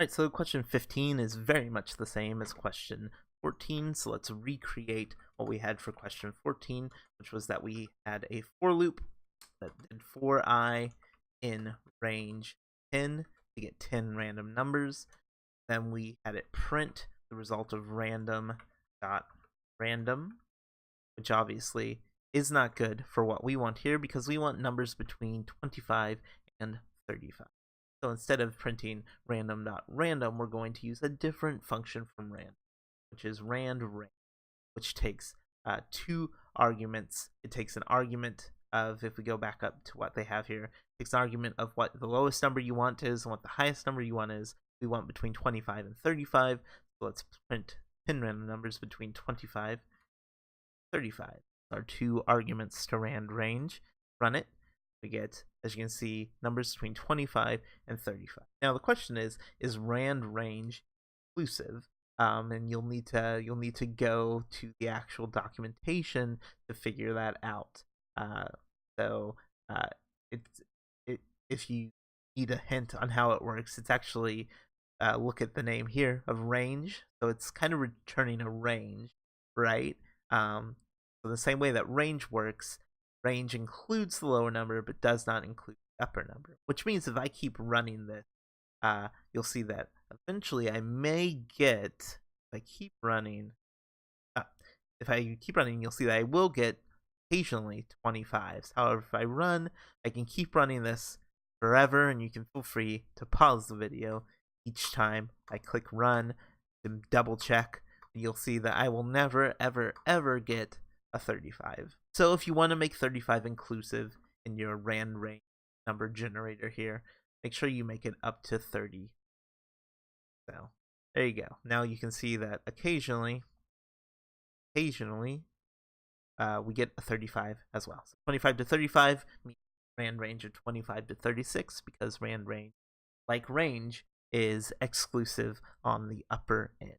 Alright, so question 15 is very much the same as question 14, so let's recreate what we had for question 14, which was that we had a for loop that did for I in range 10 to get 10 random numbers. Then we had it print the result of random dot random, which obviously is not good for what we want here because we want numbers between 25 and 35. So instead of printing random.random, we're going to use a different function from random, which is randRange, which takes two arguments. It takes an argument of, if we go back up to what they have here, it takes an argument of what the lowest number you want is and what the highest number you want is. We want between 25 and 35, so let's print 10 random numbers between 25 and 35. Our two arguments to randRange. Run it. We get, as you can see, numbers between 25 and 35. Now the question is randRange inclusive? And you'll need to go to the actual documentation to figure that out. If you need a hint on how it works, it's actually look at the name here of range. So it's kind of returning a range, right? So the same way that range works, range includes the lower number but does not include the upper number, which means if I keep running this, you'll see that eventually I may get, if I keep running, you'll see that I will get occasionally 25s. However, if I run, I can keep running this forever, and you can feel free to pause the video each time I click run to double check. You'll see that I will never, ever, ever get a 35. So if you want to make 35 inclusive in your randRange number generator here, make sure you make it up to 30. So there you go. Now you can see that occasionally we get a 35 as well. So 25 to 35 means randRange of 25 to 36 because randRange, like range, is exclusive on the upper end.